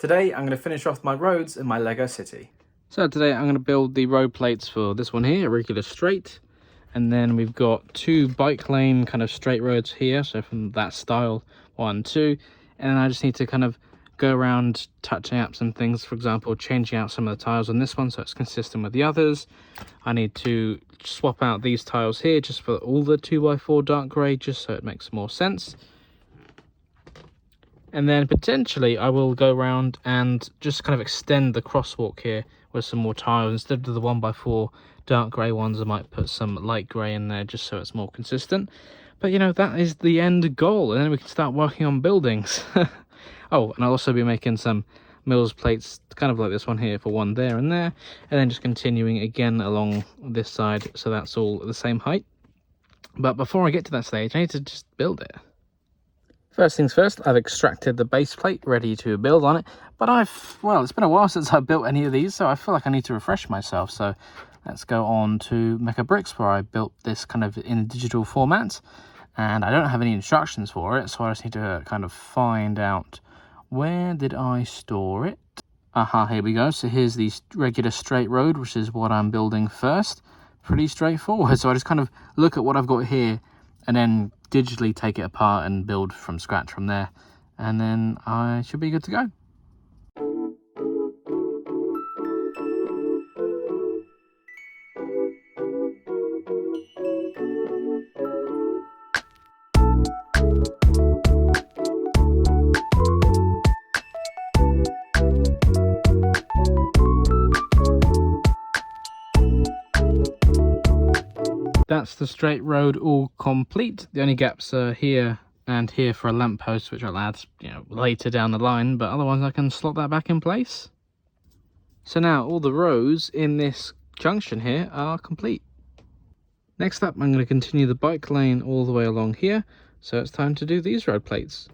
Today I'm going to finish off my roads in my Lego city. So today I'm going to build the road plates for this one here, a regular straight. And then we've got two bike lane kind of straight roads here, so from that style, 1, 2. And then I just need to kind of go around touching up some things, for example, changing out some of the tiles on this one so it's consistent with the others. I need to swap out these tiles here just for all the 2x4 dark grey, just so it makes more sense. And then potentially I will go around and just kind of extend the crosswalk here with some more tiles. Instead of the 1x4 dark grey ones, I might put some light grey in there just so it's more consistent. But you know, that is the end goal, and then we can start working on buildings. Oh, and I'll also be making some MILS plates, kind of like this one here, for one there and there, and then just continuing again along this side, so that's all the same height. But before I get to that stage, I need to just build it. First things first, I've extracted the base plate, ready to build on it. But well, it's been a while since I've built any of these, so I feel like I need to refresh myself. So let's go on to Mecha Bricks, where I built this kind of in a digital format. And I don't have any instructions for it, so I just need to kind of find out, where did I store it? Aha, here we go. So here's the regular straight road, which is what I'm building first. Pretty straightforward. So I just kind of look at what I've got here and then digitally take it apart and build from scratch from there, and then I should be good to go. That's the straight road all complete. The only gaps are here and here for a lamppost, which I'll add, later down the line, but otherwise I can slot that back in place. So now all the rows in this junction here are complete. Next up, I'm going to continue the bike lane all the way along here, so it's time to do these road plates.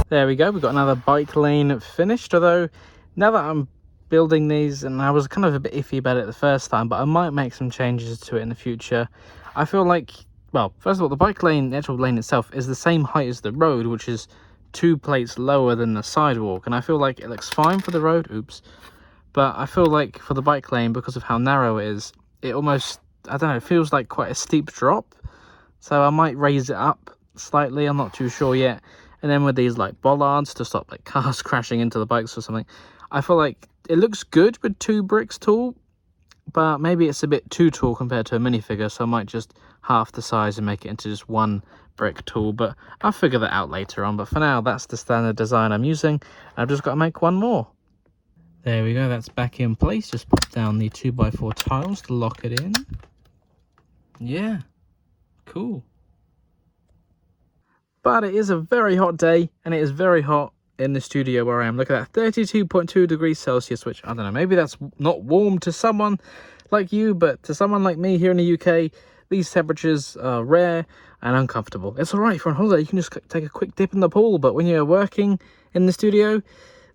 There we go, we've got another bike lane finished, although now that I'm building these, and I was kind of a bit iffy about it the first time, but I might make some changes to it in the future. I feel like, well, first of all, the bike lane, the actual lane itself, is the same height as the road, which is 2 plates lower than the sidewalk, and I feel like it looks fine for the road, but I feel like for the bike lane, because of how narrow it is, it almost, I don't know, it feels like quite a steep drop, so I might raise it up slightly, I'm not too sure yet. And then with these like bollards to stop like cars crashing into the bikes or something, I feel like it looks good with 2 bricks tall, but maybe it's a bit too tall compared to a minifigure, so I might just half the size and make it into just 1 brick tall, but I'll figure that out later on. But for now, that's the standard design I'm using. I've just got to make 1 more. There we go, that's back in place. Just put down the 2x4 tiles to lock it in. Yeah, cool. But it is a very hot day, and it is very hot in the studio where I am. Look at that, 32.2 degrees Celsius, which, I don't know, maybe that's not warm to someone like you, but to someone like me here in the UK, these temperatures are rare and uncomfortable. It's all right for a holiday, you can just take a quick dip in the pool, but when you're working in the studio,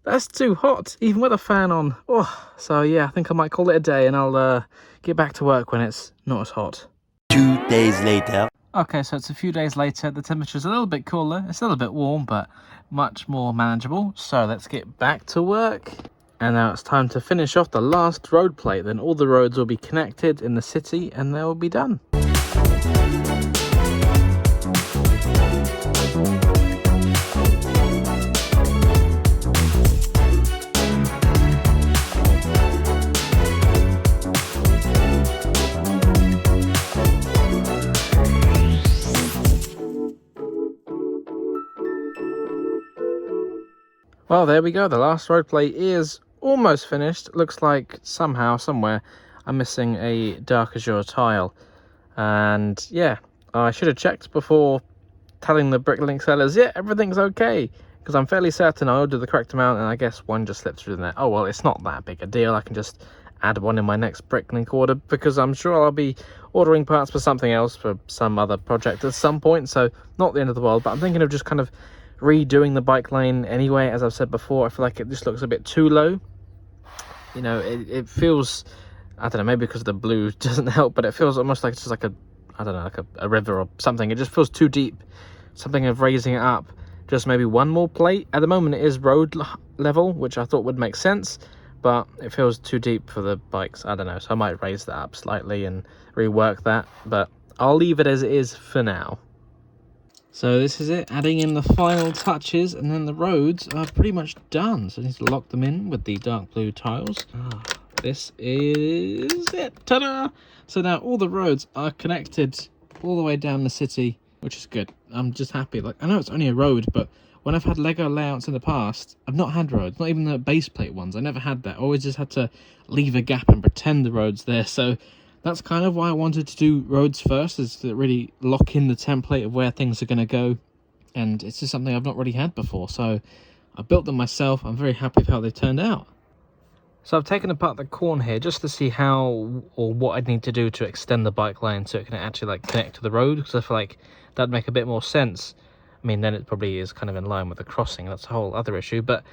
that's too hot, even with a fan on. Oh, so yeah, I think I might call it a day, and I'll get back to work when it's not as hot. 2 days later. Okay, so it's a few days later. The temperature's a little bit cooler. It's still a bit warm, but much more manageable. So let's get back to work. And now it's time to finish off the last road plate. Then all the roads will be connected in the city and they will be done. Well, there we go. The last road plate is almost finished. Looks like somehow, somewhere, I'm missing a dark azure tile. And yeah, I should have checked before telling the bricklink sellers, yeah, everything's okay. Because I'm fairly certain I ordered the correct amount, and I guess one just slipped through there. Oh, well, it's not that big a deal. I can just add one in my next Bricklink order, because I'm sure I'll be ordering parts for something else for some other project at some point, so not the end of the world. But I'm thinking of just kind of redoing the bike lane anyway. As I've said before, I feel like it just looks a bit too low. You know, it feels, I don't know, maybe because the blue doesn't help, but it feels almost like it's just like a, I don't know, like a river or something. It just feels too deep. Something of raising it up just maybe one more plate. At the moment it is road level, which I thought would make sense, but it feels too deep for the bikes. I don't know, so I might raise that up slightly and rework that, but I'll leave it as it is for now. So this is it, adding in the final touches, and then the roads are pretty much done. So I need to lock them in with the dark blue tiles. This is it, ta-da! So now all the roads are connected all the way down the city, which is good. I'm just happy. Like, I know it's only a road, but when I've had Lego layouts in the past, I've not had roads, not even the base plate ones. I never had that. I always just had to leave a gap and pretend the road's there. So that's kind of why I wanted to do roads first, is to really lock in the template of where things are going to go. And it's just something I've not really had before. So I built them myself. I'm very happy with how they turned out. So I've taken apart the corn here just to see how or what I'd need to do to extend the bike lane so it can actually like connect to the road, because I feel like that'd make a bit more sense. I mean, then it probably is kind of in line with the crossing. That's a whole other issue. But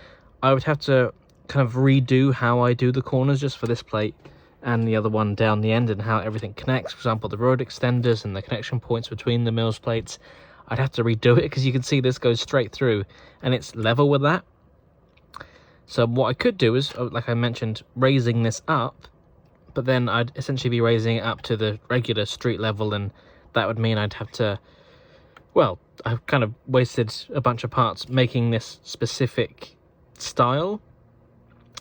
I would have to kind of redo how I do the corners just for this plate and the other one down the end, and how everything connects. For example, the road extenders and the connection points between the MILS plates. I'd have to redo it, because you can see this goes straight through and it's level with that. So what I could do is, like I mentioned, raising this up, but then I'd essentially be raising it up to the regular street level, and that would mean I'd have to, well, I've kind of wasted a bunch of parts making this specific style.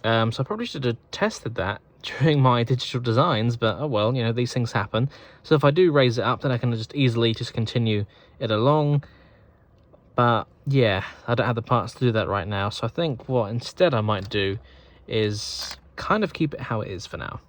So I probably should have tested that during my digital designs, but oh well, you know, these things happen. So if I do raise it up, then I can just easily just continue it along. But yeah, I don't have the parts to do that right now, so I think what instead I might do is kind of keep it how it is for now.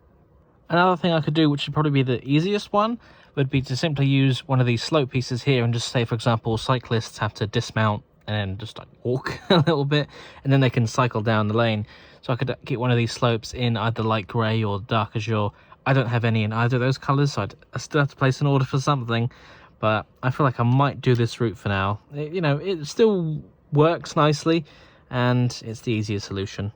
Another thing I could do, which would probably be the easiest one, would be to simply use one of these slope pieces here and just say, for example, cyclists have to dismount and then just like walk a little bit, and then they can cycle down the lane. So I could get one of these slopes in either light grey or dark azure. I don't have any in either of those colours, so I still have to place an order for something. But I feel like I might do this route for now. You know, it still works nicely, and it's the easier solution.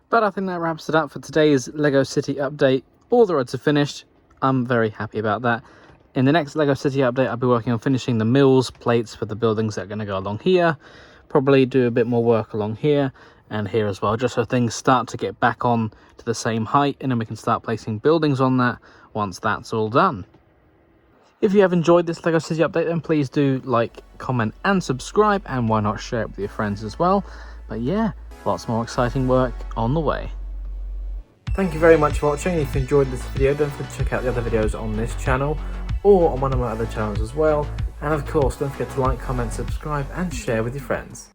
But I think that wraps it up for today's LEGO City update. All the roads are finished. I'm very happy about that. In the next LEGO City update, I'll be working on finishing the MILS plates for the buildings that are going to go along here. Probably do a bit more work along here and here as well, just so things start to get back on to the same height, and then we can start placing buildings on that once that's all done. If you have enjoyed this LEGO City update, then please do like, comment and subscribe, and why not share it with your friends as well. But yeah, lots more exciting work on the way. Thank you very much for watching. If you enjoyed this video, don't forget to check out the other videos on this channel or on one of my other channels as well. And of course, don't forget to like, comment, subscribe and share with your friends.